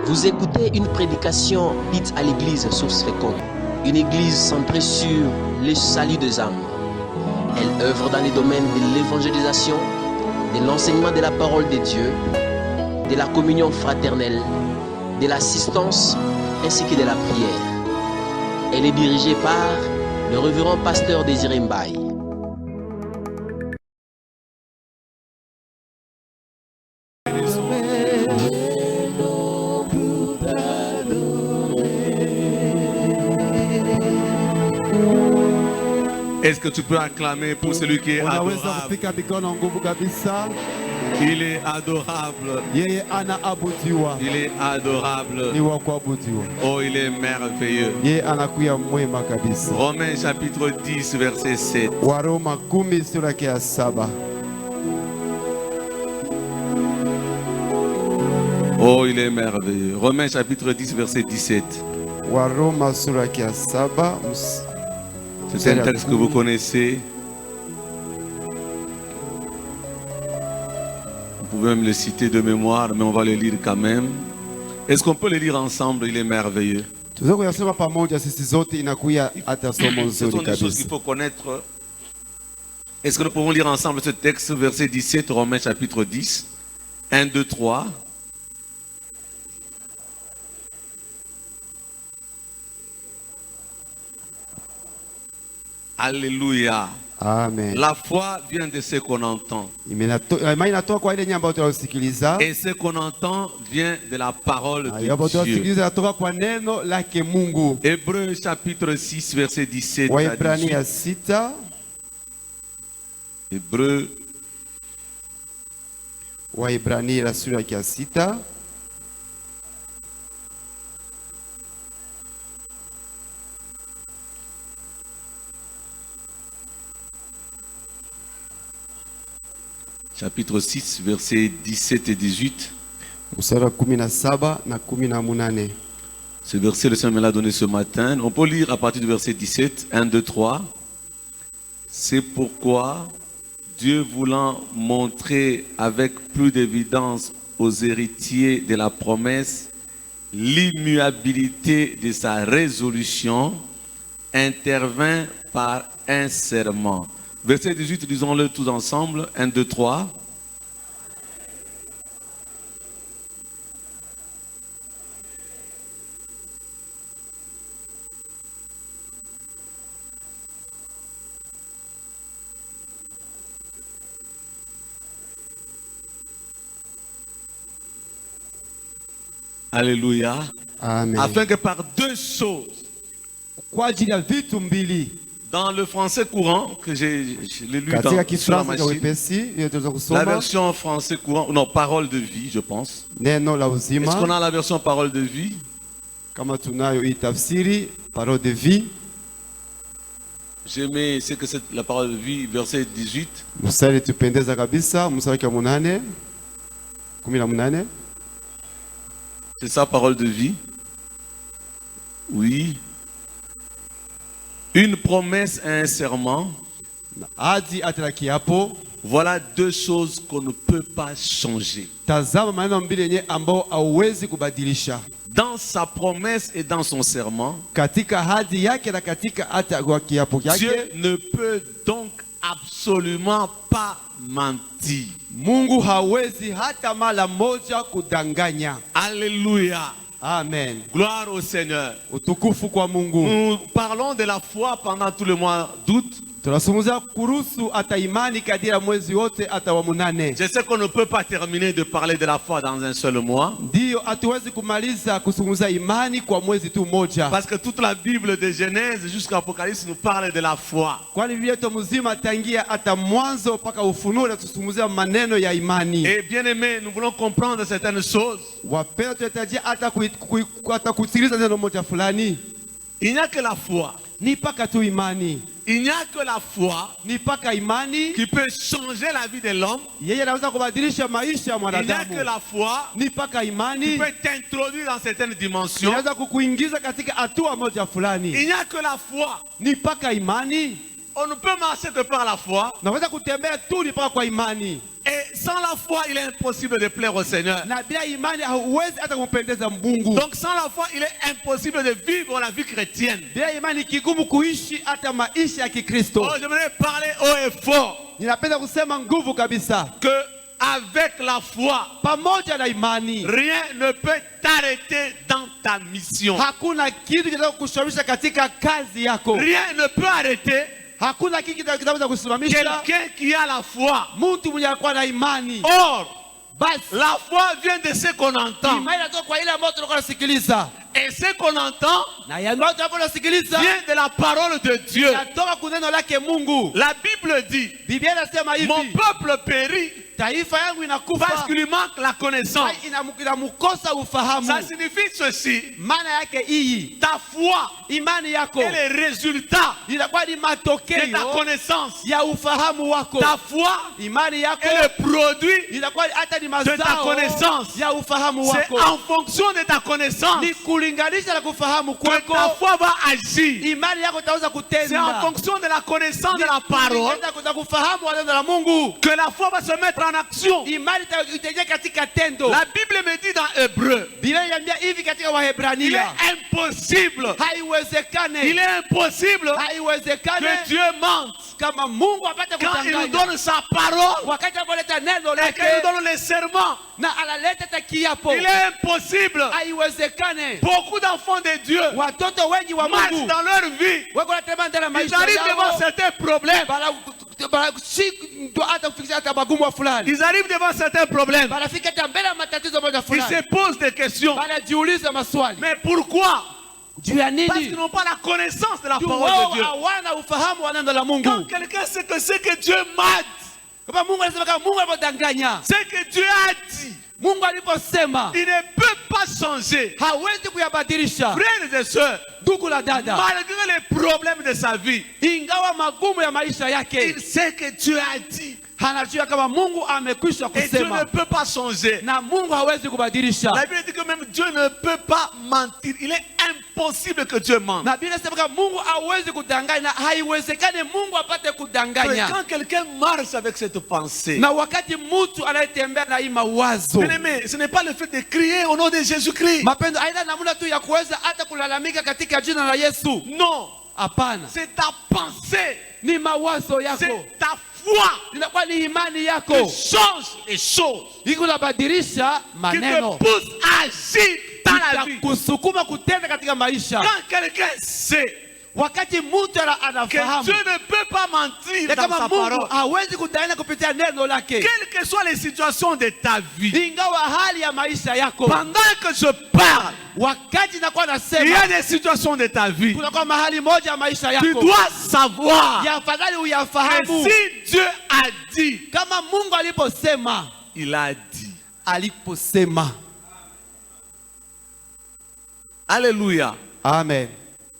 Vous écoutez une prédication dite à l'église Source Féconde, une église centrée sur le salut des âmes. Elle œuvre dans les domaines de l'évangélisation, de l'enseignement de la parole de Dieu, de la communion fraternelle, de l'assistance ainsi que de la prière. Elle est dirigée par le révérend pasteur Désiré Mbaye. Est-ce que tu peux acclamer pour celui qui est adorable? Il est adorable. Il est adorable. Oh, il est merveilleux. Romains chapitre 10, verset 7. Oh, il est merveilleux. Romains chapitre 10, verset 17. C'est un texte que vous connaissez. Vous pouvez même le citer de mémoire, mais on va le lire quand même. Est-ce qu'on peut le lire ensemble? Il est merveilleux. Ce sont des choses qu'il faut connaître. Est-ce que nous pouvons lire ensemble ce texte, verset 17, Romains chapitre 10, 1, 2, 3. Alléluia. Amen. La foi vient de ce qu'on entend. Et ce qu'on entend vient de la parole de Dieu. Hébreux chapitre 6, verset 17 à 18. Hébreux. Chapitre 6, versets 17 et 18. Ce verset, le Seigneur me l'a donné ce matin. On peut lire à partir du verset 17, 1, 2, 3. C'est pourquoi Dieu voulant montrer avec plus d'évidence aux héritiers de la promesse l'immuabilité de sa résolution, intervint par un serment. Verset 18, lisons-le tous ensemble. 1, 2, 3. Alléluia. Amen. Afin que par deux choses, dans le français courant, que j'ai lu sur la machine, la version français courant, non, parole de vie, je pense. Est-ce qu'on a la version parole de vie? J'aimais ce que c'est la parole de vie, verset 18. C'est ça, parole de vie? Oui. Une promesse et un serment. Voilà deux choses qu'on ne peut pas changer. Dans sa promesse et dans son serment, Dieu ne peut donc absolument pas mentir. Alléluia. Amen. Gloire au Seigneur. Nous parlons de la foi pendant tout le mois d'août. Je sais qu'on ne peut pas terminer de parler de la foi dans un seul mois. Parce que toute la Bible de Genèse jusqu'à Apocalypse nous parle de la foi. Et bien aimé, nous voulons comprendre certaines choses. Il n'y a que la foi. Il n'y a que la foi qui peut changer la vie de l'homme. Il n'y a que la foi qui peut t'introduire dans certaines dimensions. Il n'y a que la foi On ne peut marcher que par la foi. Naweza kutembea tu ni mpaka kwa imani. Et sans la foi, il est impossible de plaire au Seigneur. Na bila imani hauwezi hata kumpendeza Mungu. Donc sans la foi, il est impossible de vivre la vie chrétienne. Bila imani kigumu kuishi hata maisha ya Kikristo. Oh, j'aimerais parler haut et fort Ninapenda kusema nguvu kabisa. que avec la foi, Pamoja na imani, rien ne peut t'arrêter dans ta mission. hakuna kitu kinaweza kukushawisha katika kazi yako. Rien ne peut arrêter Hakuna kitu kinaweza kusimamisha quelqu'un qui a la foi. mtu mwenye anakuwa na imani. Or, Basi la foi vient de ce qu'on entend. imani inatoka kwa ile ambayo tunakuwa tunasikiliza. Et ce qu'on entend Na yale ambayo tunakuwa tunasikiliza vient de la parole de Dieu. inatoka kwa neno lake Mungu. La Bible dit, Biblia inasema mon hivi, peuple périt taifa yangu parce inakufa qu'il lui manque la connaissance. inamkosa ufahamu. Ça signifie ceci. Maana yake hii, Ta foi imani yako est le résultat inakuwa ni de ta matokeo connaissance. ya ufahamu wako. Ta foi Imani yako est le produit inakuwa hata ni de ta mazao connaissance. ya ufahamu C'est wako. en fonction de ta connaissance Ni kulinganisha na kufahamu que ta kwako, foi va agir. imani yako itaweza C'est en kutenda. fonction de la connaissance de la parole Na kufahamu neno la Mungu, que la foi va se mettre en action. imani itaingia katika tendo. La Bible me dit dans Hébreu, Biblia inaniambia hivi katika il Wahebrania, est impossible, haiwezekane, il est impossible haiwezekane que Dieu mente kama Mungu apate quand il nous kudanganya donne sa parole wakati analeta neno et qu'il nous lake donne les serments. na analeta hata kiapo. Il est impossible. Haiwezekane Beaucoup d'enfants de Dieu watoto wengi wa marchent Mungu dans leur vie. wako wanatembea ndani ya Ils maisha arrivent devant yao certains problèmes. hata kufikisha hata magumu fulani, Ils arrivent devant certains problèmes. wanafika hata mbele ya matatizo moja Ils fulani, se posent des questions. wanajiuliza maswali Mais pourquoi? juu ya Parce qu'ils nini? n'ont pas la connaissance de la Juu parole wao de Dieu. hawana ufahamu wa neno la Quand Mungu. quelqu'un sait que ce que Dieu m'a dit, Kama Mungu anasema, kama Mungu alipodanganya, ce que Dieu a dit, Mungu aliposema, il ne peut pas changer. hawezi kuyabadilisha. Frères et sœurs, Ndugu na dada, malgré les problèmes de sa vie, ingawa magumu ya maisha yake, il sait que Dieu a dit. anajua kama Mungu amekwisha Et Dieu ne kusema peut pas changer. na Mungu hawezi kubadilisha. La Bible dit que même Dieu ne peut pas mentir. Il est impossible que Dieu mente. Na Biblia inasema kama Mungu hawezi kudanganya, na haiwezekani Mungu apate Mais kudanganya. quand quelqu'un marche avec cette pensée, Na wakati mtu anayetembea na hii mawazo, bien-aimé, ce n'est pas le fait de crier au nom de Jésus-Christ. mapendo haina namna tu ya kuweza hata kulalamika katika jina la Yesu. Non, Hapana, c'est ta pensée, ni mawazo yako, c'est ta foi inakuwa ni imani qui yako change les choses, iko unabadilisha qui te maneno, pousse à agir dans la vie. kusukuma kutenda katika maisha. Quand quelqu'un sait Wakati mtu que anafahamu Dieu ne peut pas mentir ya dans kama sa Mungu parole, hawezi kudanganya kupitia neno lake, quelles que soient les situations de ta vie, ingawa hali ya maisha yako, pendant que je parle, wakati nakuwa il y nasema, a des situations de ta vie. kunakuwa mahali moja ya maisha Tu yako dois savoir ya afadhali que uyafahamu. si Dieu a dit, Kama Mungu aliposema, il a dit. aliposema. Alléluia. Amen.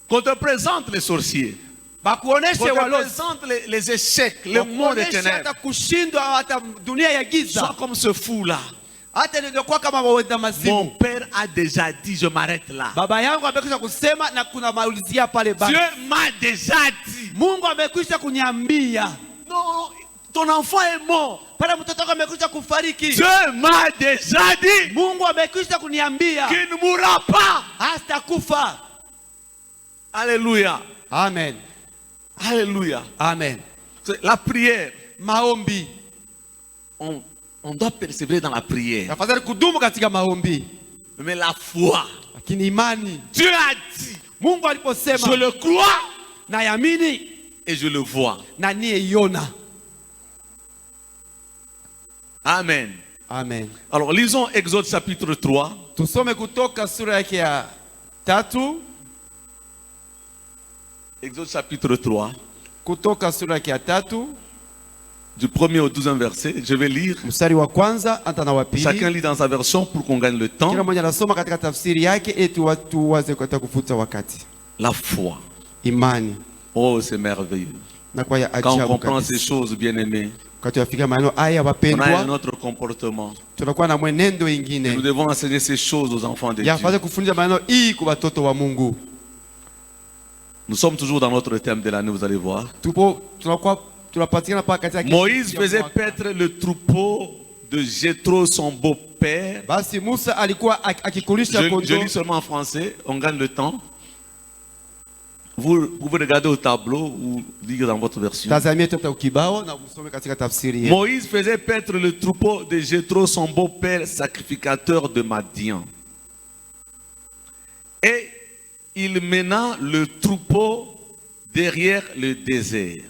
Qu'on te présente les sorciers, Bakuoneshe qu'on te walozi, présente les échecs, le monde des bakuoneshe hata ténèbres. kushindwa, hata dunia ya Sois giza, comme ce fou-là. hata nilikuwa kama wawenda Mon mazimu. père a déjà dit, je m'arrête là. Baba yangu amekwisha kusema na kuna maulizia pale basi. Dieu m'a déjà dit. Mungu amekwisha kuniambia. Non, ton enfant est mort. Pale mtoto wako amekwisha kufariki. Dieu m'a déjà dit Mungu amekwisha kuniambia qu'il ne mourra pas. hatakufa. Alléluia. Amen. Alléluia. Amen. C'est la prière. Maombi. On doit persévérer dans la prière. Tafadhali kudumu katika maombi. Mais la foi, Lakini imani, Dieu a dit, Mungu je aliposema le crois na yamini et je le vois. na nieiona. Amen. Amen. Alors lisons Exode chapitre 3. Tusome kutoka sura yake ya 3. Exode chapitre 3. Kutoka sura yake ya 3 Du 1er au 12e verset. Je vais lire. mstari wa kwanza hata na wa Chacun pili. lit dans sa version pour qu'on gagne le temps. Kila mmoja anasoma katika tafsiri yake eti watu waze kutaka kufuta wakati. La foi. Imani Oh, c'est merveilleux. na kwa ya Quand on ajabu comprend ces kabisa. choses, bien-aimés, Wakati tunafika maneno haya on a un wapendwa, autre comportement. tunakuwa na mwenendo Nous ingine. devons enseigner ces choses aux enfants de Dieu. Yafaa kufundisha maneno hii kwa watoto wa Mungu. Nous sommes toujours dans notre thème de l'année, vous allez voir. Tunapatikana pa katika Moïse faisait paître le troupeau de Jéthro, son beau-père. Basi Musa alikuwa akikulisha Je kondoo. lis seulement en français, on gagne le temps. Vous pouvez regarder au tableau ou lire dans votre version. Tazamia tuta ukibao na usome katika tafsiri yetu. Moïse faisait paître le troupeau de Jéthro, son beau-père, sacrificateur de Madian. Et il mena le troupeau derrière le désert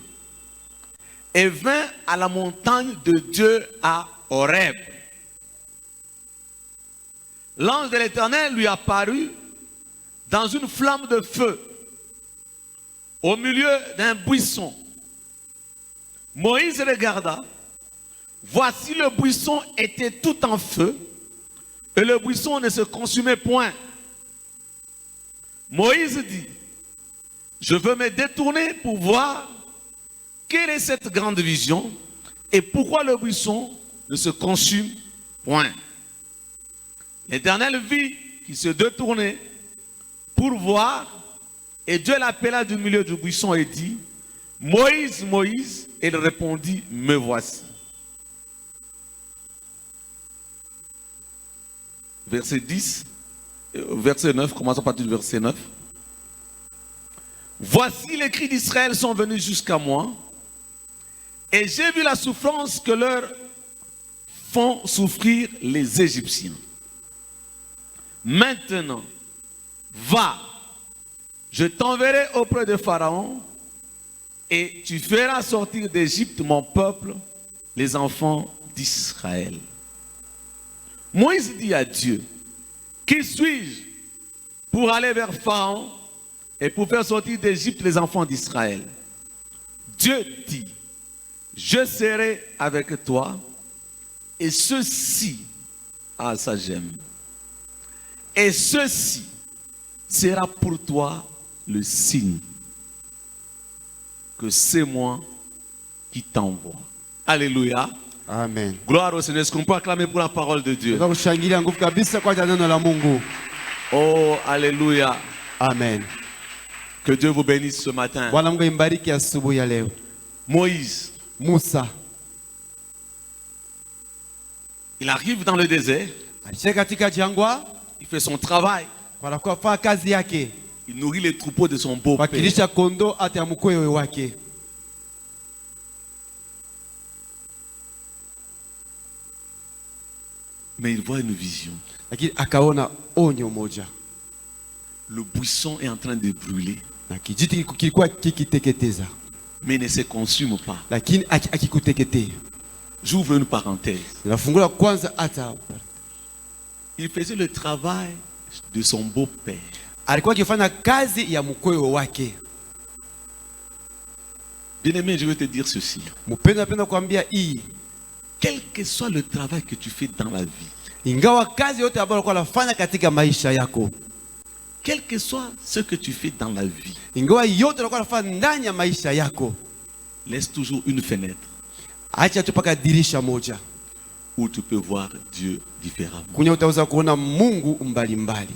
et vint à la montagne de Dieu à Horeb. L'ange de l'Éternel lui apparut dans une flamme de feu au milieu d'un buisson. Moïse regarda, voici le buisson était tout en feu et le buisson ne se consumait point. Moïse dit, je veux me détourner pour voir quelle est cette grande vision et pourquoi le buisson ne se consume point. L'Éternel vit qu'il se détournait pour voir et Dieu l'appela du milieu du buisson et dit, Moïse, Moïse, et il répondit, me voici. Verset 10, verset 9, commençons à partir du verset 9. Voici les cris d'Israël sont venus jusqu'à moi, et j'ai vu la souffrance que leur font souffrir les Égyptiens. Maintenant, va, je t'enverrai auprès de Pharaon, et tu feras sortir d'Égypte mon peuple, les enfants d'Israël. Moïse dit à Dieu, qui suis-je pour aller vers Pharaon et pour faire sortir d'Égypte les enfants d'Israël? Dieu dit, je serai avec toi et ceci, ah ça j'aime, et ceci sera pour toi le signe que c'est moi qui t'envoie. Alléluia. Amen. Gloire au Seigneur. Est-ce qu'on peut acclamer pour la parole de Dieu? Kushangilia nguvu kabisa kwa neno la Mungu. Oh, alléluia. Amen. Que Dieu vous bénisse ce matin. Bwana Mungu imbariki asubuhi ya leo. Moïse, Musa il arrive dans le désert, alifika katika jangwa il fait son travail, kwa kufanya kazi yake, il nourrit les troupeaux de son beau-père. wakilisha kondoo hata ya mkwewe wake. Mais il voit une vision. Lakini akaona onyo moja. Le buisson est en train de brûler, Na kijiti kilikuwa kikiteketeza, mais il ne se consume pas. lakini akikuteketea. J'ouvre une parenthèse. Nafungula kwanza hata Il faisait le travail de son beau-père. alikuwa akifanya kazi ya mkwewe wake. Bien-aimé, je vais te dire ceci. Mpendo, napenda kuambia hii, Quel que soit le travail que tu fais dans la vie, ingawa kazi yote ambayo alikuwa anafanya katika maisha yako, quel que soit ce que tu fais dans la vie, ingawa yote alikuwa anafanya ndani ya maisha yako, laisse toujours une fenêtre acha tu paka dirisha moja où tu peux voir Dieu différemment. kwenye utaweza kuona Mungu mbalimbali.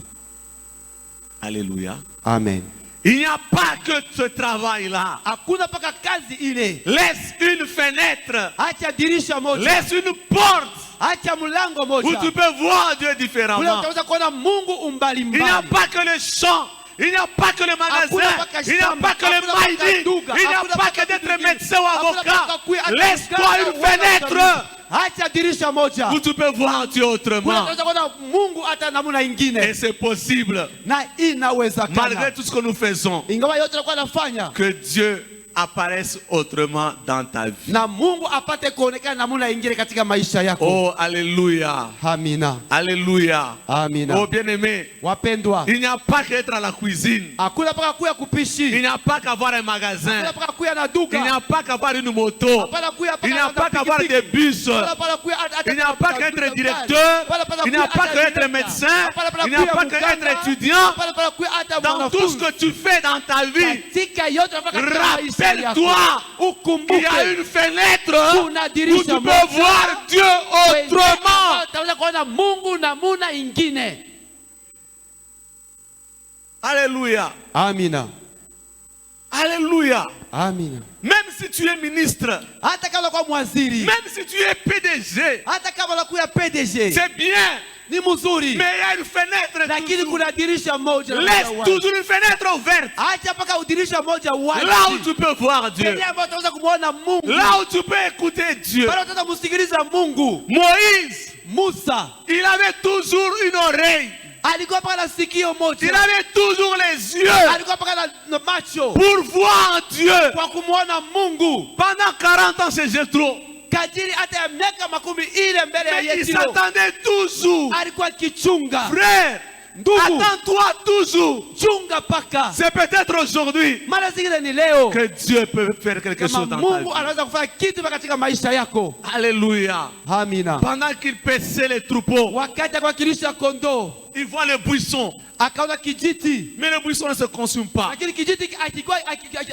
Alléluia. Amen. Il n'y a pas que ce travail-là. Hakuna paka kazi ile. Laisse une fenêtre, Acha dirisha moja, laisse une porte acha mlango où moja, tu peux voir Dieu kule différemment. utaweza kuona Mungu Il n'y a mbalimbali. pas que le champ, il n'y a pas que le magasin, il n'y a pas que le maïdi, il n'y a pas que d'être médecin ou avocat. Laisse-toi une fenêtre Acha dirisha moja, où tu peux voir Dieu kule autrement. utaweza kuona Mungu hata namna Et ingine, c'est possible, na inawezekana. malgré tout ce que nous faisons, Ingawa yote alikuwa anafanya, que Dieu apparaisse autrement dans ta vie. na Mungu apate kuonekana namna ingine katika maisha yako. Oh, alléluia. Amina. Alléluia. Amina. Oh, bien-aimé, Wapendwa, il n'y a pas qu'être à la cuisine. hakuna paka kuya Il kupishi, n'y a pas qu'avoir un magasin. hakuna paka kuya na Il duka, n'y a pas qu'avoir une moto. hapana kuya Il n'y a paka pas qu'avoir pikipiki. des bus. Hapana paka kuya hata- Il n'y a hata- pas hata- qu'être hata- directeur. hapana Il n'y a kuya pas hata qu'être directeur. médecin. Hapana paka Il n'y a kuya pas mganga. qu'être étudiant. Hapana paka kuya hata Dans tout ce mwanafunzi. que tu fais dans ta vie, Katika yote unafanya katika maisha yako, rappelle-toi ukumbuke qu'il y a une fenêtre kuna où tu dirisha peux moja voir Dieu kwenye autrement. utaweza kuona Mungu namuna ingine. Alléluia. Amina. Alléluia. Amina. Même si tu es ministre, Hata kama unakuwa mwaziri, même si tu es PDG, hata kama unakuwa PDG, c'est bien. ni mzuri. Mais il y a une fenêtre. Lakini toujours. kuna dirisha moja. Laisse toujours une fenêtre ouverte. Acha mpaka udirisha moja wazi. Là où tu peux voir Dieu. Penye ambapo utaweza kumuona Mungu. Là où tu peux écouter Dieu. Pale utaweza kumsikiliza Mungu. Moïse, Musa il avait toujours une oreille. alikuwa paka na sikio moja. Il avait toujours les yeux Alikuwa paka na macho pour voir Dieu. kwa kumuona Mungu. Pendant 40 ans, c'est Jéthro. Kadiri hata ya miaka 10 mbele ya Mais il Yetro. s'attendait toujours. Alikuwa akichunga. Frère, Ndugu, attends-toi toujours. chunga paka. C'est peut-être aujourd'hui Mara zingine ni leo. que Dieu peut faire quelque Kama chose dans ta Mungu vie. anaweza kufanya kitu katika maisha yako. Alléluia. Amina. Pendant qu'il paissait les troupeaux, Wakati akiwakilisha kondoo, il voit le buisson. akaona kijiti. Mais le buisson ne se consume pas. Lakini kijiti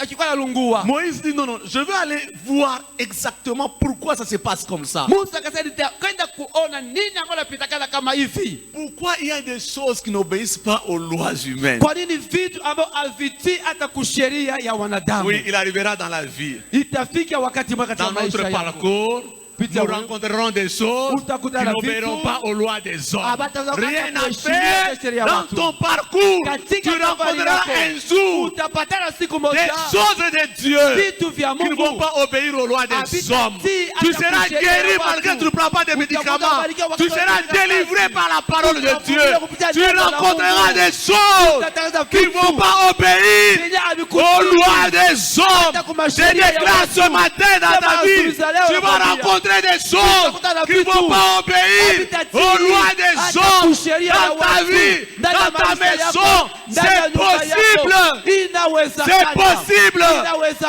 akikuwa nalungua. Moïse dit non, non, je veux aller voir exactement pourquoi ça se passe comme ça. Musa akasema nitakwenda kuona nini ambacho napitakana kama hivi. Pourquoi il y a des choses qui n'obéissent pas aux lois humaines. Kwa nini vitu ambavyo havitii hata kusheria ya wanadamu? Oui, il arrivera dans la vie. Itafika wakati mmoja katika Dans notre maisha yako. parcours, nous rencontrerons des choses qui n'obéiront pas aux lois des hommes. Rien à faire. Dans ton parcours, tu rencontreras un jour utapatana siku des moja choses de Dieu vitu vya qui ne vont Mungu pas obéir aux lois des hommes. Tu seras guéri malgré que tu ne prends pas de médicaments. Tu seras délivré par la parole de Dieu. Tu rencontreras des choses qui ne vont pas obéir aux lois des hommes. Je déclare ce matin dans ta vie, tu vas rencontrer des choses qui ne vont pas obéir aux lois des hommes dans ta vie, dans ta maison. C'est possible. C'est possible.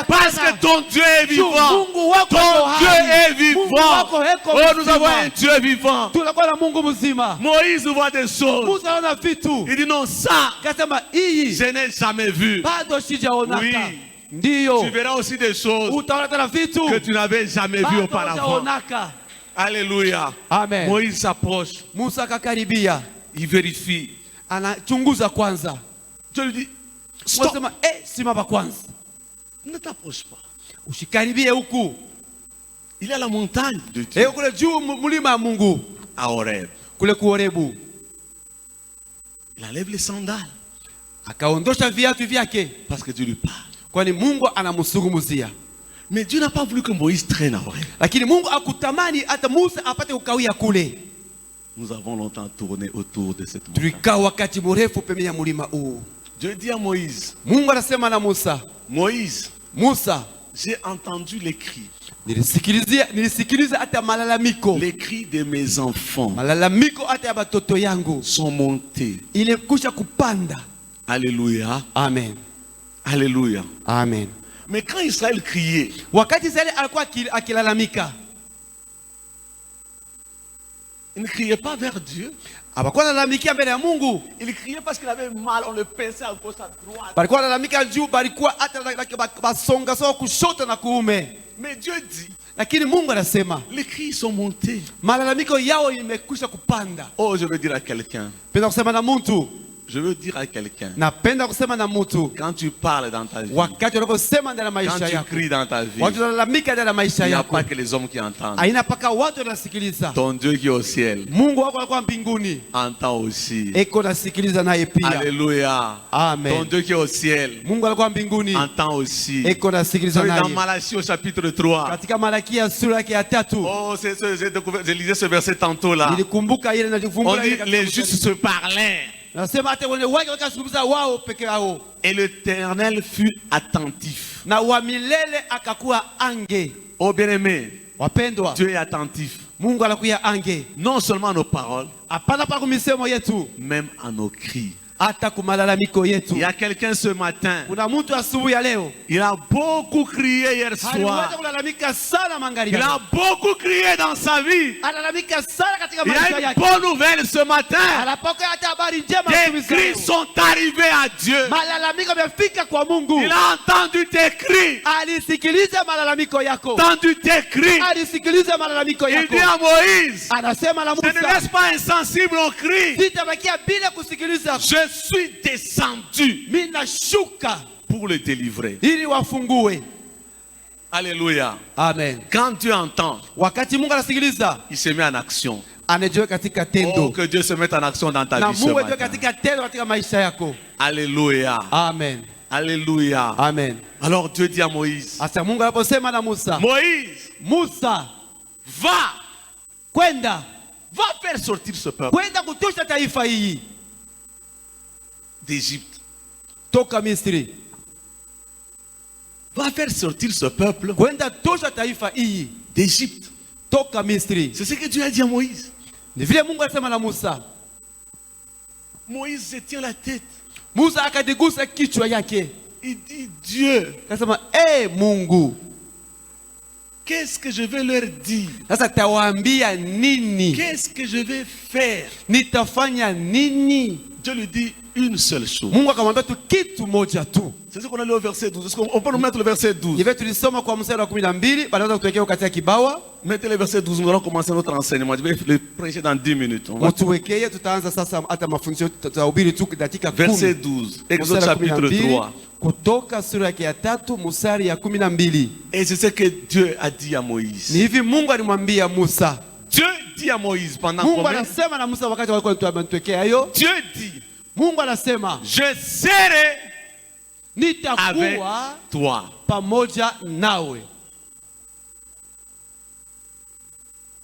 Parce que ton Dieu est vivant. Ton Dieu est vivant. Oh, nous avons un Dieu vivant. tunakuwa na Mungu mzima. Moïse voit des choses. Musa anaona vitu. Il dit non, ça, Akasema hii je n'ai jamais vu. bado sijaonaka. Oui. Ndiyo. Tu verras aussi des choses Utaona tena vitu que tu n'avais jamais vues bado auparavant. hujaonaka. Alléluia. Amen. Moïse s'approche. Musa akakaribia, Il vérifie. anachunguza kwanza. Dieu lui dit, stop. Anasema simama kwanza. Ne t'approche pas. Usikaribie huku. Il est à la montagne de Dieu. Kule juu mlima wa Mungu. À Horeb. Kule kuorebu. Il enlève les sandales. Akaondosha viatu vyake. Parce que Dieu lui parle. Kwani Mungu anamsungumzia. Mais Dieu n'a pas voulu que Moïse traîne à Horeb. Lakini Mungu akutamani hata Musa apate kukawia kule. Nous avons longtemps tourné autour de cette montagne. Tulikaa wakati mrefu pembeni ya mlima huu. Dieu dit à Moïse, Mungu anasema na Musa, Moïse, Musa, j'ai entendu les cris. Nilisikiliza hata malalamiko. Les cris de mes enfants Malalamiko hata ya batoto yangu. sont montés. Ilikusha kupanda. Alléluia. Amen. Alléluia. Amen. Mais quand Israël criait, Wakati Israeli alikuwa akilalamika, il ne criait pas vers Dieu. hapakuwa analalamikia mbele ya Mungu. Il criait parce qu'il avait mal, on le pinçait à gauche, à droite. Balikuwa analalalamika juu, balikuwa hata basonga sawa kushoto na kuume. Mais Dieu dit, Lakini Mungu anasema, les cris sont montés. malalamiko yao imekwisha kupanda. Oh, je veux dire à quelqu'un. Penda kusema na mtu. Je veux dire à quelqu'un. Napenda kusema na mtu. Quand tu parles dans ta vie, Wakati unaposema ndani ya quand maisha tu yako. cries dans ta vie, Watu wanalalamika ndani ya il maisha n'y a yako. pas que les hommes qui entendent. Haina paka watu wanasikiliza. Ton Dieu qui est au ciel Mungu wako alikuwa mbinguni. entend aussi. Eko nasikiliza naye pia. Alléluia. Amen. Ton Dieu qui est au ciel Mungu alikuwa mbinguni. entend aussi. Eko nasikiliza Dans naye. Malachie au chapitre 3. Katika Malakia sura yake ya 3. Oh, je lisais ce verset tantôt là. Nilikumbuka ile na On nifungulia dit ile katika les mstari. justes se parlaient. Nasema hata wale wake wakazungumza wao peke yao. Et l'Éternel fut attentif. Na wa milele akakuwa ange. Oh bien-aimé, Wapendwa, Dieu est attentif. Mungu anakuya ange. Non seulement à nos paroles, Hapana pa kumisemo yetu, même à nos cris. hata kumalalamiko yetu. Il y a quelqu'un ce matin, Kuna mtu asubuhi ya leo il a beaucoup crié hier aliweza soir. kulalamika sana magharibi. Il a beaucoup crié dans sa vie. Analalamika sana katika Il y maisha a une yake. bonne nouvelle ce matin. Anapokea hata habari njema Tes asubuhi cris sana. sont arrivés à Dieu. Malalamiko yamefika kwa Mungu. Il a entendu tes cris. Alisikiliza malalamiko yako. Entendu tes cris. Alisikiliza malalamiko Il yako. dit à Moïse, Anasema na je ne Musa, laisse pas insensible aux cris. sitabakia bila kusikiliza. Je suis descendu. Mimi nashuka pour le délivrer. ili wafungue. Alléluia. Amen. Quand Dieu entend, Wakati Mungu anasikiliza, il se met en action. anajiweka katika Oh, tendo. que Dieu se mette en action dans ta Na vie ce Mungu ajiweka matin. katika tendo katika maisha yako. Alléluia. Amen. Alléluia. Amen. Alors Dieu dit à Moïse, Asa Mungu aliposema na Musa, Moïse, Musa, va kwenda faire sortir ce peuple kutosha taifa hii d'Égypte. toka Misri. Va faire sortir ce peuple Kwenda tosha taifa hii d'Égypte. toka Misri. C'est ce que Dieu a dit à Moïse. Ni vile Mungu alisema na Musa. Moïse se tient la tête. Musa akadigusa kichwa yake. Il dit, Dieu, Akasema, Mungu, qu'est-ce que je vais leur dire? sasa tawaambia nini? Qu'est-ce que je vais faire? Nitafanya nini? Dieu lui dit une seule chose. Mungu akamwambia tu kitu moja tu. C'est ce qu'on a lu au verset 12. Est-ce qu'on peut nous mettre le verset 12? Hivi tulisoma kwa mstari wa 12, baada ya kutuwekea katika kibawa. Mettez le verset 12, nous allons commencer notre enseignement. Je vais le prêcher dans 10 minutes. On va... Mtuwekee, tutaanza sasa hata mafundisho, tutahubiri tu dakika 10. Verset 12, Exode chapitre 3. Kutoka sura yake ya 3 mstari ya 12. Et c'est ce que Dieu a dit à Moïse. Ni hivi Mungu alimwambia Musa. Dieu dit à Moïse pendant Mungu combien? anasema na Musa wakati walikuwa wanatuwekea hiyo. Dieu dit, Mungu anasema, je serai avec nitakuwa toi. pamoja nawe.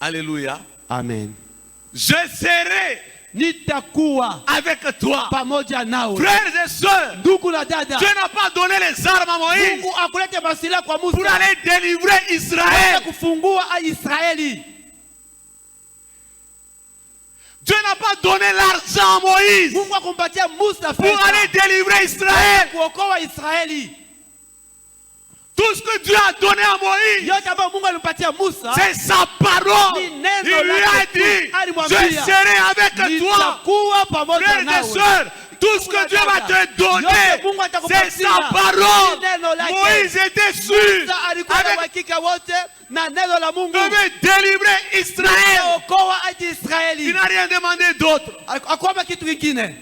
Alléluia. Amen. Je serai Nitakuwa avec toi. pamoja nawe. Frères et sœurs, Ndugu na dada, Dieu n'a pas donné les armes à Moïse Mungu akulete masilaha kwa pour Musa aller délivrer Israël. kufungua Israeli. Dieu n'a pas donné l'argent à Moïse Mungu akumpatia Musa pour aller fedha délivrer Israël. kuokoa Israeli. Tout ce que Dieu a donné à Moïse, Yote ambayo Mungu alimpatia Musa c'est sa parole. ni Il neno lui a dit, alimwambia, je serai avec toi. nitakuwa pamoja Frères et nawe. sœurs, tout ce que Dieu va te donner, c'est sa parole. Moïse était sûr Musa alikuwa na avec uhakika wote na neno la Mungu. de délivrer Israël. Okoa hadi Israeli. Il n'a rien demandé d'autre. Akwamba kitu kingine.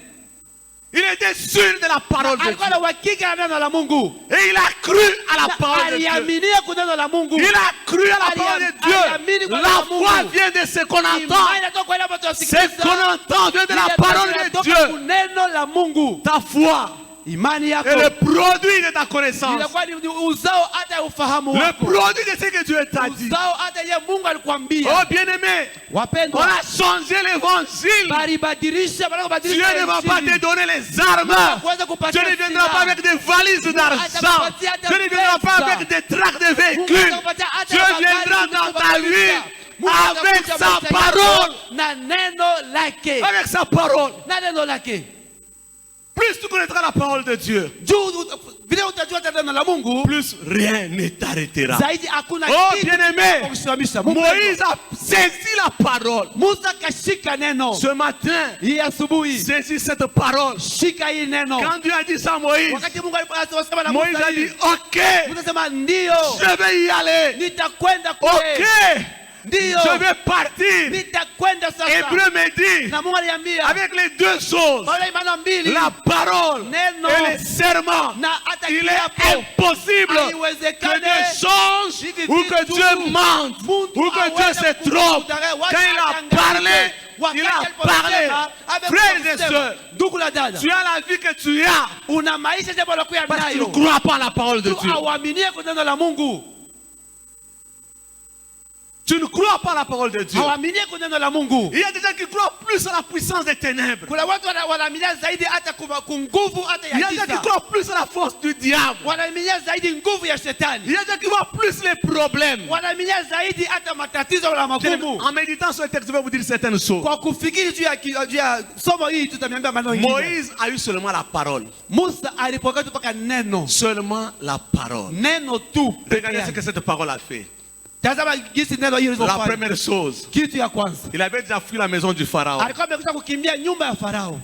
Il était sûr de la parole de Alikuwa na Dieu. uhakika na neno la Mungu. Et il a cru à la parole de Dieu. Aliaminia kwa neno la Mungu. Il a cru à la parole de Dieu. La foi vient de ce qu'on entend. Imani inatoka kwa ile ambayo tunasikiliza. Ce qu'on entend vient de la parole de Inatoka Dieu. kwa neno la Mungu. Ta foi Imani est yako le produit de ta connaissance. inakuwa ni uzao hata ya ufahamu Le wako. produit de ce que Dieu t'a dit. Uzao hata ya Mungu alikwambia. Oh bien-aimé, on Wapendwa, a changé l'évangile. baribadilisha Dieu badilisha ne va pas te donner les armes. Dieu ne viendra pas avec des valises d'argent. Dieu ne viendra pas avec des tracts de véhicules. Dieu viendra dans ta vie avec sa parole. na neno lake. Avec sa parole. Na neno lake. Plus tu connaîtras la parole de Dieu, Vile utajua neno la Mungu, plus rien ne t'arrêtera. zaidi hakuna Oh kitu bien-aimé, kukusimamisha. Moïse a saisi la parole. Musa kashika neno. Ce matin, Hii asubuhi saisis cette parole. shika hii neno. Quand Dieu a dit ça à Moïse, Wakati Mungu aliposema na Moïse Musa a dit, hivi, ok, Musa sema ndio, je vais y aller. nitakwenda Ok, kule. Ndio, je vais partir. nitakwenda sasa. Hébreu me dit, Na Mungu aliambia avec les deux choses, wale imani mbili, la parole neno et le serment, na hata il est kiapo, impossible haiwezekane que Dieu change hivi ou que vitu Dieu mente Mungu ou que Dieu aweze se trompe. kudanganya, Quand il a wacha parlé, adanganyike. il a Wakati parlé. aliposema, amekuwa Frères et kusema. sœurs, Ndugu na dada, tu as la vie que tu as una maisha jambo la kuya parce que tu ne nayo. crois pas à la parole de Tu Dieu. awaminie kwa neno la Mungu. Tu ne crois pas à la parole de Dieu. Awaminie kwa neno la Mungu. Il y a des gens qui croient plus à la puissance des ténèbres. Kuna watu wanaaminia zaidi hata nguvu hata Il y ya a des gens qui giza. croient plus à la force du diable. Wanaaminia zaidi nguvu ya shetani. Il y a des gens qui voient plus les problèmes. Wanaaminia zaidi hata matatizo na magumu. En méditant sur le texte, je vais vous dire certaines choses. Kwa kufikiri juu ya somo hii tutamiambia maneno mengine. Moïse a eu seulement la parole. Musa alipokea tu paka neno. Seulement la parole. Neno tu. Regardez ce que cette parole a fait. Tazama jinsi neno hili La lilofanya. première chose, Kitu ya kwanza. il avait déjà fui la maison du Pharaon. Alikuwa amekuja kukimbia nyumba ya Farao.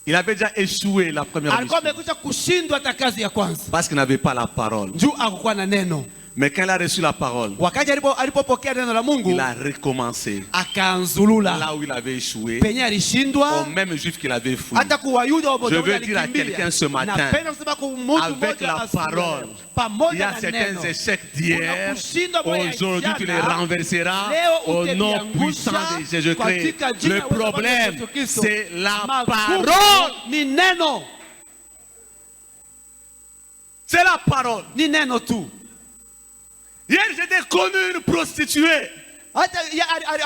Il avait déjà échoué la première Alikuwa mission. amekuja kushindwa hata kazi ya kwanza. Parce qu'il n'avait pas la parole. Juu hakukuwa na neno. Mais quand il a reçu la parole, wakati alipopokea neno la il Mungu a recommencé. akaanzulula Là où il avait échoué, penye au alishindwa, même juif qu'il avait fui. hata kwa Wayuda wa Je Bodoni veux dire à quelqu'un ce matin, napenda kusema kwa mtu avec mmoja la asubuhi ya parole, leo, il y pamoja a na certains neno échecs d'hier. Unakushindwa moyo ya Aujourd'hui, tu les jana, renverseras leo au nom utaviangusha puissant de Jésus-Christ. katika jina Le la Bwana problème, Yesu Kristo. c'est la Magumu parole. ni neno, C'est la parole. ni neno tu. Hier, j'étais connu une prostituée. Hata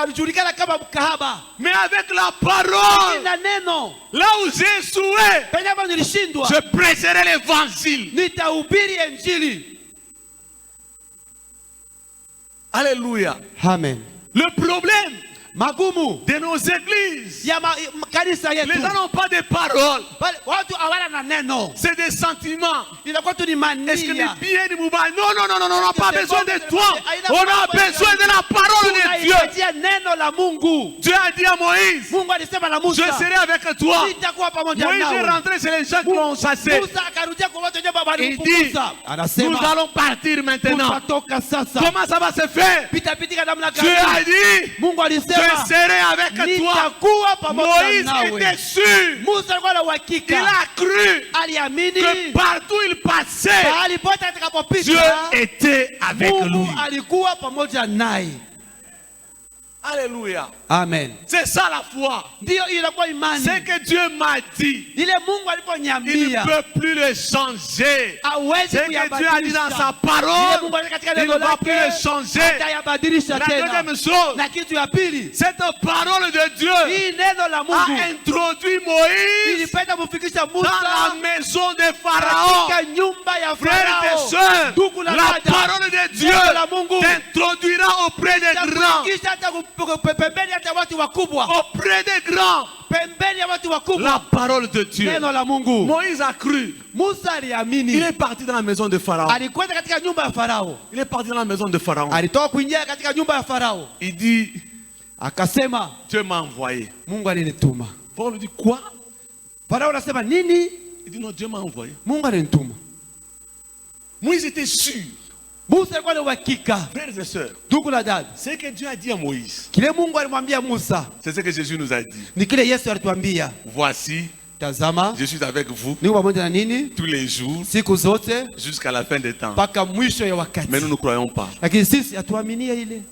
alijulikana kama mkahaba, Mais avec la parole, na neno là où j'ai échoué, penye ambapo nilishindwa, je prêcherai l'évangile. nitahubiri injili. Alléluia. Amen. Le problème Magumu de nos églises, ya kanisa yetu, les gens n'ont pas de parole. watu hawana na neno, C'est des sentiments. inakuwa tu ni Est-ce que mania. les billets de Mouba? Non, non, non, non, non, on n'a pas besoin de toi. On a besoin de la parole de Dieu. Tunahitaji neno la Mungu. Dieu a dit à Moïse, Mungu alisema na je Musa, serai avec toi. nitakuwa pamoja Moïse est nawe. rentré chez les gens qui l'ont chassé. Musa akarudia kwa watu wenye baba Il dit, walimfukuza. nous Anasema allons partir maintenant. tutatoka sasa. Comment ça va se faire? Pitapitika namna Dieu a gani? dit, Mungu je alisema serai avec toi. nitakuwa pamoja Moïse nawe. était sûr. Musa alikuwa na Il uhakika, a cru aliamini que partout il passait, mahali pote Dieu atakapopita était avec lui. Mungu alikuwa pamoja naye. Alléluia. Amen. C'est ça la foi. Ndiyo inakuwa imani. C'est que Dieu m'a dit. Ile Mungu Il aliponyambia ne peut plus le changer. hawezi C'est que Dieu a dit dans sa kuyabadilisha. Ile parole. Mungu aliweka katika Il neno ne va plus le lake changer. hatayabadilisha La tena. deuxième chose, Na kitu ya pili, cette parole de Dieu hii neno la a Mungu introduit Moïse ilipenda kumfikisha dans la Musa maison de Pharaon. katika nyumba ya Frères et Farao. sœurs, Ndugu na la dada, parole de Dieu neno la Mungu t'introduira auprès des grands. itakufikisha hata pembeni hata watu wakubwa, Auprès des grands. pembeni ya watu La wakubwa. parole de Dieu. Neno la Mungu. Moïse a cru. Musa Il aliamini, est parti dans la maison de Pharaon. alikwenda katika nyumba ya Farao, Il est parti dans la maison de Pharaon. alitoka kuingia katika nyumba ya Farao, Il dit, akasema Dieu m'a envoyé. Mungu alinituma. Pharaon lui dit, quoi? Farao anasema nini? Il dit, non, Dieu m'a envoyé. Mungu alinituma. Moïse était sûr. Musa alikuwa na uhakika. Frères et sœurs, Ndugu na dada, ce que Dieu a dit à Moïse, kile Mungu alimwambia Musa c'est ce que Jésus nous a dit. ni kile Yesu alituambia, Voici, tazama je suis avec vous niko pamoja na nini tous les jours siku zote jusqu'à la fin des temps. mpaka mwisho ya wakati. Mais nous ne croyons pas. Lakini sisi hatuaminie ile.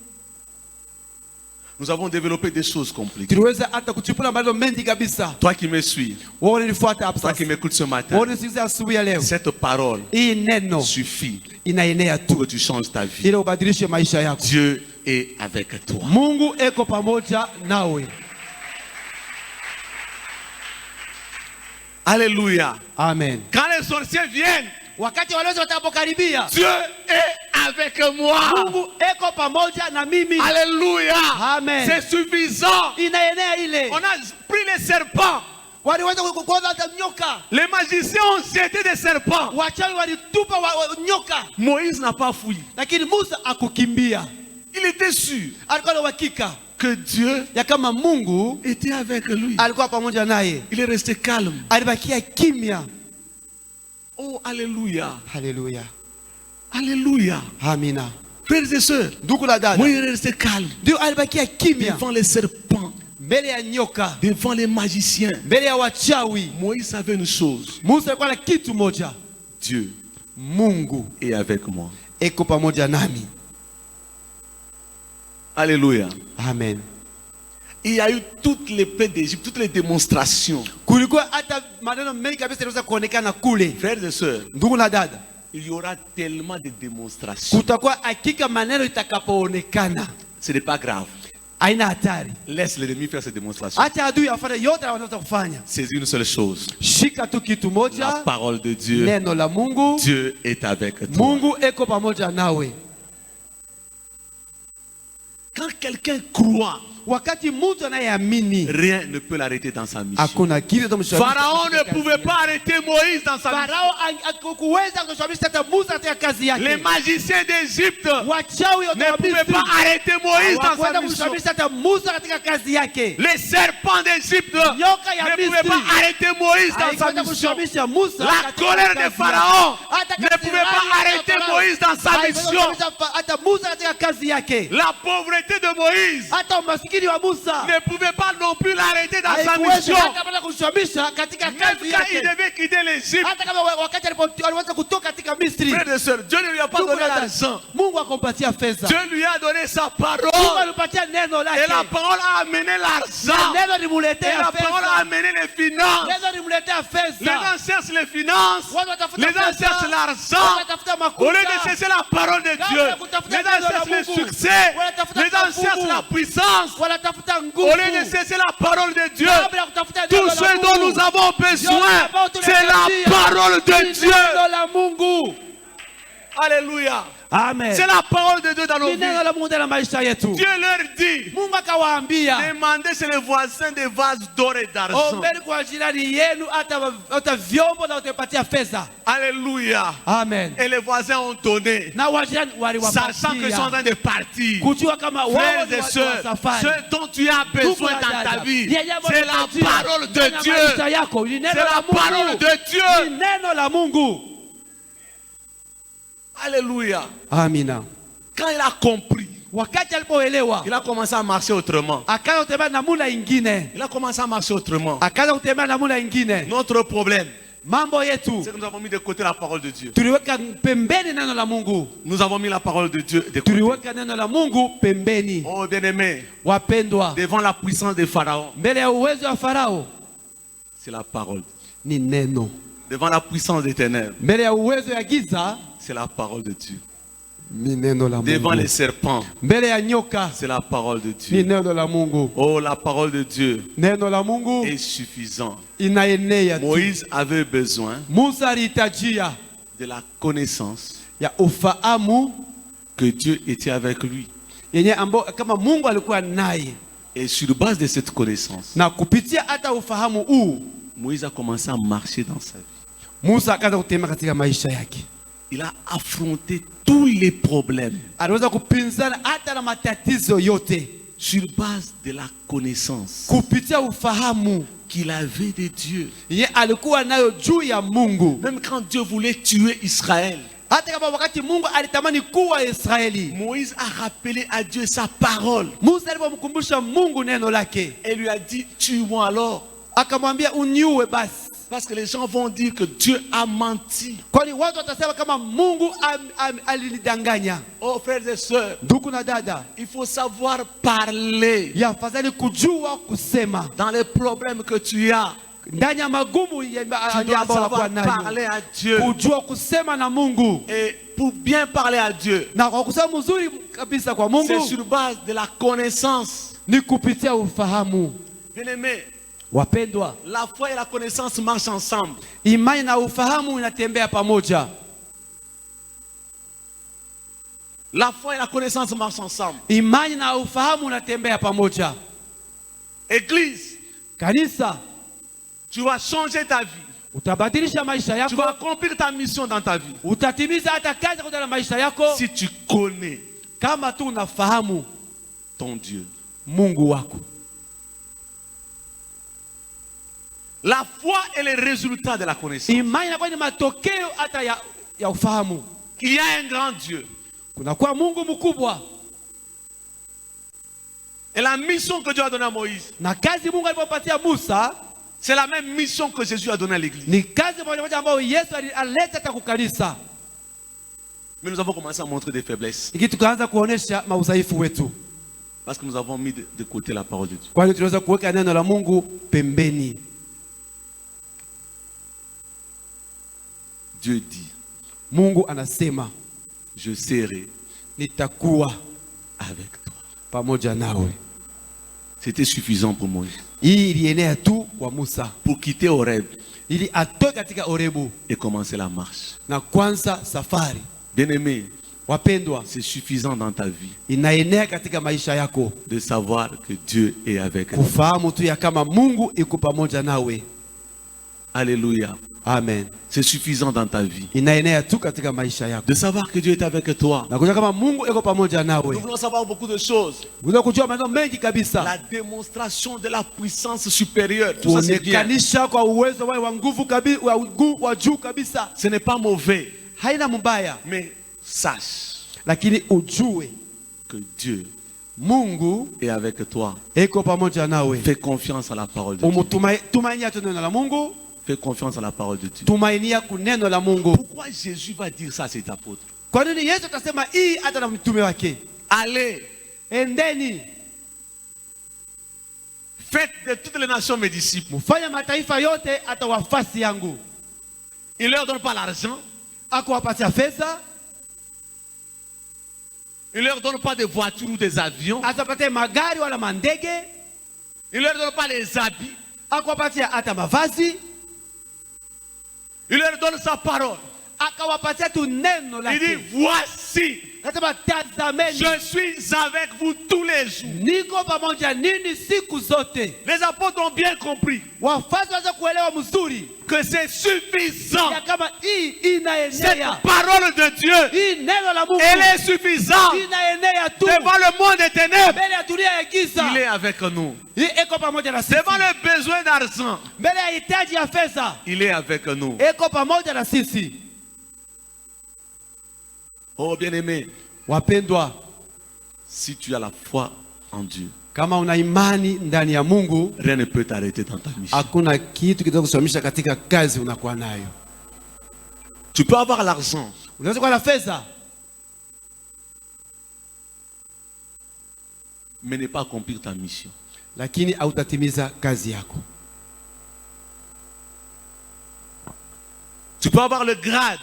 Nous avons développé des choses compliquées. Tuliweza hata kuchipula maneno mengi kabisa. Toi qui me suis, Wewe unanifuata hapa toi sasa, qui m'écoutes ce matin, wewe unisikiza asubuhi ya leo, cette parole hii neno suffit inaenea pour tu que tu changes ta vie. ili ubadilishe maisha yako. Dieu est avec toi. Mungu eko pamoja nawe. Alléluia. Amen. Quand les sorciers viennent, Wakati walezi watakapokaribia, Dieu est avec moi. Mungu eko pamoja na mimi. Alléluia. Amen. C'est suffisant. Inaenea ile. On a pris les serpents. Waliweza kukoza hata nyoka. Les magiciens ont jeté des serpents. Wachawi walitupa nyoka. Moïse n'a pas fui. Lakini Musa akukimbia. Il était sûr Alikuwa na uhakika que Dieu ya kama Mungu était avec lui. alikuwa pamoja naye. Il est resté calme. Alibakia kimya. Oh, alléluia. Haleluya. Alléluia. Amina. Frères et sœurs, Ndugu na dada, Moïse est resté calme ndio alibakia kimya devant les serpents, mbele ya nyoka, devant les magiciens. mbele ya wachawi. Moïse savait une chose. Musa alikuwa na kitu moja, Dieu Mungu est avec moi. eko pamoja nami. Alléluia. Amen. Il y a eu toutes les plaies d'Égypte, toutes les démonstrations. Kulikuwa hata maneno mengi kabisa yanaweza kuonekana kule. Frères et sœurs, Ndugu na dada, il y aura tellement de démonstrations. kutakuwa hakika maneno itakapoonekana. Ce n'est pas grave. Haina hatari. Laisse l'ennemi faire ses démonstrations. Acha adui afanye yote anaweza kufanya. C'est une seule chose. Shika tu kitu La moja, parole de Dieu. neno la Mungu. Dieu est avec toi. Mungu eko pamoja nawe. Quand quelqu'un croit, wakati mtu anayeamini rien ne peut l'arrêter dans sa mission. hakuna kitu kitamshawishi. Pharaon ne pouvait pas arrêter Moïse dans sa mission. Farao hakuweza kumshawishi hata Musa katika kazi Les yake. magiciens d'Égypte Wachawi wa ne pouvaient pas arrêter Moïse dans sa hawakuweza mission. kumshawishi hata Musa katika kazi yake. Les serpents d'Égypte Nyoka ya ne pouvaient Misri pas arrêter Moïse dans sa haikuweza mission. kumshawishi Musa La katika colère kazi de Pharaon yake. Hata ne pouvait pas kasirani ya arrêter Farao Moïse dans sa haikuweza mission. kumshawishi hata Musa katika kazi yake. La pauvreté de Moïse Hata umasikini wa Musa ne pouvait pas non plus l'arrêter dans sa haikuweza mission. hata bila kumshawishi katika Même kazi quand il yake. devait quitter l'Égypte, Hata kama wakati aliweza kutoka katika Misri, frères et sœurs, Dieu ne lui a pas donné l'argent. Mungu akampatia fedha. Dieu lui a donné sa Mungu parole. alipatia neno Et la lake. parole a amené l'argent. Neno Et limuletea la parole a fedha. amené les finances. Neno limuletea Les fedha. gens cherchent les finances. Watu watafuta Les gens fedha. cherchent l'argent. Wanatafuta Au lieu makuta. de chercher la parole de Dieu, les gens cherchent le succès. Les gens cherchent la puissance. Wanatafuta Au nguvu. lieu de chercher la parole de Dieu, Kabla ya kutafuta neno tout la ce dont Mungu. nous avons besoin, Yote c'est la tunayohitaji parole de ni Dieu. Neno la Mungu. Alléluia. Amen. C'est la parole de Dieu dans nos Ni vies. neno la Mungu na maisha yetu. Dieu leur dit, Mungu akawaambia, demandez chez les voisins des vases d'or et d'argent. ombeni kwa jirani yenu hata vyombo na utapatia fedha. Alléluia. Amen. Et les voisins ont donné, Na wajirani sachant qu'ils sont en train waliwapatia de partir. kujua kama wao Frères ni et watu sœurs, wa safari. ce dont tu as besoin dans ta vie, c'est la parole de Dieu. C'est la parole de Dieu. Neno la Mungu. Alléluia. Amina. Quand il a compris, Wakati alipoelewa, il a commencé à marcher autrement. akaanza kutembea namna ingine. Il a commencé à marcher autrement. Akaanza kutembea namna ingine. Notre problème, Mambo yetu c'est que nous avons mis de côté la parole de Dieu. tuliweka pembeni neno la Mungu. Nous avons mis la parole de Dieu de côté. Tuliweka neno la Mungu pembeni. Oh bien-aimé, Wapendwa, devant la puissance de Pharaon, mbele ya uwezo wa Farao c'est la parole. ni neno. Devant la puissance des ténèbres, Mbele ya uwezo ya giza c'est la parole de Dieu. ni neno la Devant Mungu. les serpents, Mbele ya nyoka c'est la parole de ni Dieu. neno la Mungu. Oh, la parole de Dieu Neno la Mungu est suffisant. inaenea tu. Moïse avait besoin Musa alihitajia de la connaissance ya ufahamu que Dieu était avec lui. yenye ambao kama Mungu alikuwa naye, Et sur base de cette connaissance, na kupitia hata ufahamu huu Moïse a commencé à marcher dans sa vie. Musa akaanza kutembea katika maisha yake. Il a affronté tous les problèmes Aliweza kupinzana hata na matatizo yote sur base de la connaissance kupitia ufahamu qu'il avait de Dieu. yenye alikuwa nayo juu ya Mungu. Même quand Dieu voulait tuer Israël, Hata kama wakati Mungu alitamani kuwa Israeli, Moïse a rappelé à Dieu sa parole Musa alipomkumbusha Mungu neno lake, et lui a dit, tue-moi alors. akamwambia uniue basi, Parce que les gens vont dire que Dieu a menti. kwani watu watasema kama Mungu alinidanganya. Oh frères et sœurs, Ndugu na dada, il faut savoir parler yafadhali kujua kusema dans les problèmes que tu as. ndani ya magumu Tu dois savoir parler à Dieu. kujua kusema na Mungu, Et pour bien parler à Dieu, na kwa kusema mzuri kabisa kwa c'est Mungu sur base de la connaissance. ni kupitia ufahamu. Bien-aimé, Wapendwa, la foi et la connaissance marchent ensemble. imani na ufahamu inatembea pamoja. La foi et la connaissance marchent ensemble. Imani na ufahamu unatembea pamoja. Église, Kanisa, tu vas changer ta vie. utabadilisha maisha Tu yako, vas accomplir ta mission dans ta vie. utatimiza hata kazi kwa maisha yako Si tu connais kama tu unafahamu ton Dieu. Mungu wako. La foi est le résultat de la connaissance. Imani inakuwa ni matokeo hata ya ufahamu. Il y a un grand Dieu. Kunakuwa Mungu mkubwa, Et la mission que Dieu a donnée à Moïse, na kazi Mungu alipopatia Musa c'est la même mission que Jésus a donnée à l'église. ni kazi moja moja ambayo Yesu alileta hata kukanisa. Mais nous avons commencé à montrer des faiblesses. Iki tukaanza kuonesha maudhaifu wetu, Parce que nous avons mis de côté la parole de Dieu. kwani tunaweza kuweka neno la Mungu pembeni. Dieu dit, Mungu anasema je serai nitakuwa avec toi. pamoja nawe. C'était suffisant pour Moïse. Hii ilienea tu kwa Musa Pour quitter Horeb ili atoke katika Orebu et commencer la marche. na kwanza safari. Bien-aimé, Wapendwa, c'est suffisant dans ta vie inaenea katika maisha yako de savoir que Dieu est avec toi. kufahamu tu ya kama Mungu iko pamoja nawe. Alléluia. Amen. C'est suffisant dans ta vie Inaenea tu katika maisha yako de savoir que Dieu est avec toi. na kujua kama Mungu iko pamoja Nous nawe. voulons savoir beaucoup de choses. Unataka kujua maneno mengi kabisa. La démonstration de la puissance supérieure. Tout ça c'est bien. Kuonekanisha kwa uwezo wao wa nguvu kabisa, wa juu kabisa. Ce n'est pas mauvais. Haina mbaya, Mais sache lakini ujue que Dieu Mungu est avec toi. iko pamoja nawe. Fais confiance à la parole de Dieu. Tumainia tu neno la Mungu, Fais confiance à la parole de Dieu. tumainia kuneno la Mungu. Pourquoi Jésus va dire ça à ses apôtres? Kwa nini Yesu atasema hii hata na mtume wake? Allez, Endeni, faites de toutes les nations mes disciples. mfanye mataifa yote hata wafasi yangu. Il ne leur donne pas l'argent. Akuwapatia fedha, Il ne leur donne pas des voitures ou des avions. atapatia magari wala mandege, Il ne leur donne pas les habits. akuwapatia hata mavazi, Il leur donne sa parole. akawapatia tu neno Il dit, lake. voici, Nasema tazameni, je suis avec vous tous les jours. niko pamoja nini siku zote. Les apôtres ont bien compris Wafasi waweze kuelewa mzuri que c'est suffisant. ya kama hii Cette inaenea, parole de Dieu, hii neno la Mungu elle est suffisante. inaenea tu Devant le monde des ténèbres, mbele ya dunia ya giza. il est avec nous. Hii iko pamoja na sisi. Devant le besoin d'argent, Mbele ya hitaji ya fedha, il est avec nous. iko pamoja na sisi. Oh bien-aimé, Wapendwa, si tu as la foi en Dieu, kama una imani ndani ya Mungu, rien ne peut t'arrêter dans ta mission. hakuna kitu kitakusimamisha katika kazi unakuwa nayo. Tu peux avoir l'argent, Unaweza kuwa na fedha mais ne pas accomplir ta mission. lakini hautatimiza kazi yako. Tu peux avoir le grade,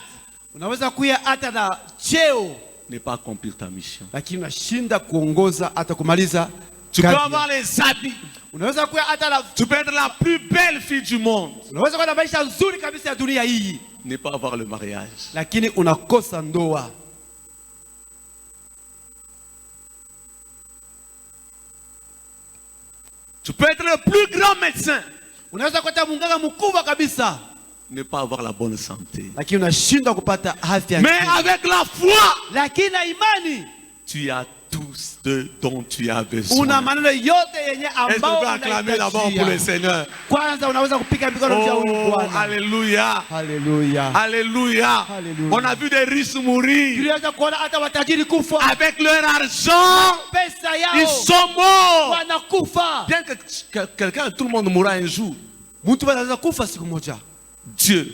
Unaweza kuya hata na cheo ne pas accomplir ta mission. lakini unashinda kuongoza hata kumaliza Tu peux kazi. avoir les habits, Unaweza kuya hata na, tu peux être la plus belle fille du monde, unaweza kuwa na maisha nzuri kabisa ya dunia hii ne pas avoir le mariage. lakini unakosa ndoa. Tu peux être le plus grand médecin, Unaweza kuwa hata munganga mkubwa kabisa ne pas avoir la bonne santé. lakini unashindwa kupata afya Mais njema. avec la foi, Lakini na imani tu as tout ce dont tu as una besoin. maneno yote yenye Est-ce qu'on ambao peut acclamer d'abord pour le unahitajia. Seigneur? Kwanza unaweza kupiga mikono vya huyu Oh, Bwana. alléluia. Haleluya. Alléluia. Alléluia. On a vu des riches mourir Tuliweza kuona hata watajiri kufa, avec leur argent. pesa Ils yao sont morts. wanakufa. Bien que quelqu'un, tout le monde mourra un jour. Mtu anaweza kufa siku moja. Dieu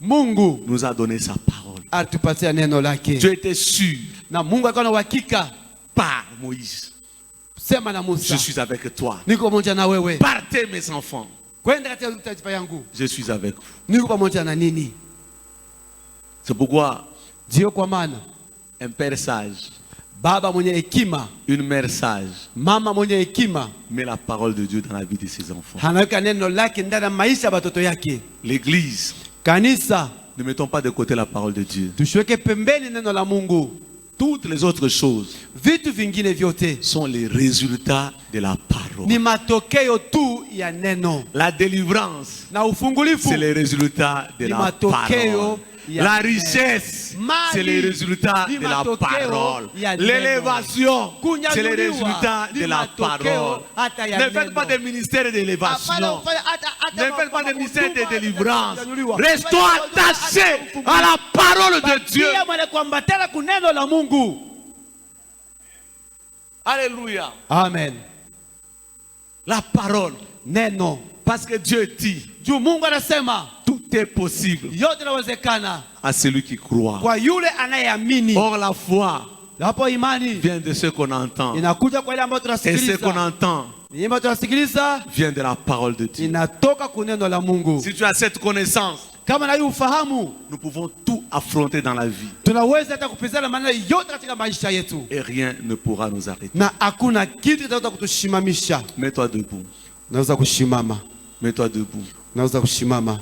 Mungu nous a donné sa parole. atupatia neno lake, Dieu était sûr na Mungu akawa na uhakika. par Moïse. Sema na Je Musa, suis avec toi. niko pamoja na wewe, Partez mes enfants. kwenda katika taifa yangu, Je suis avec vous. niko pamoja na nini. C'est pourquoi Ndio kwa maana un père sage, baba mwenye hekima, une mère sage, mama mwenye hekima met la parole de Dieu dans la vie de ses enfants. anaweka neno lake ndani ya maisha ya watoto yake. L'église, Kanisa, ne mettons pas de côté la parole de Dieu. tusiweke pembeni neno la Mungu. Toutes les autres choses Vitu vingine vyote sont les résultats de la parole. ni matokeo tu ya neno, La délivrance, na ufungulifu c'est les résultats de ni la matokeo parole. ya La neno. richesse, Mali c'est les résultats ni de la matokeo parole. ya neno. L'élévation, Kunyanyuliwa c'est les résultats ni de la matokeo parole. hata ya Ne faites neno. pas des ministères d'élévation. Hapana ufanye Ne faites pas des ministères de huduma délivrance. ya kunyanyuliwa. Restons Fanya huduma attachés hata à la parole de Dieu. Bakia mwana kuambatana kuneno la Mungu. Alléluia. Amen. La parole. Neno. Parce que Dieu dit, Juu Mungu anasema tout est possible yote inawezekana à celui qui croit. kwa yule anayeamini. Or la foi Hapo imani vient de ce qu'on entend. inakuja kwa ile ambayo Et ce qu'on tunasikiliza. entend Ni ambayo tunasikiliza vient de la parole de Dieu. inatoka kuneno la Mungu. Si tu as cette connaissance, Kama na hiyo ufahamu, nous pouvons tout affronter dans la vie. tunaweza hata kupizana maneno yote katika maisha yetu, Et rien ne pourra nous arrêter. na hakuna kitu kitaweza kutushimamisha. Mets-toi debout. Naweza kushimama, Mets-toi debout. naweza kushimama.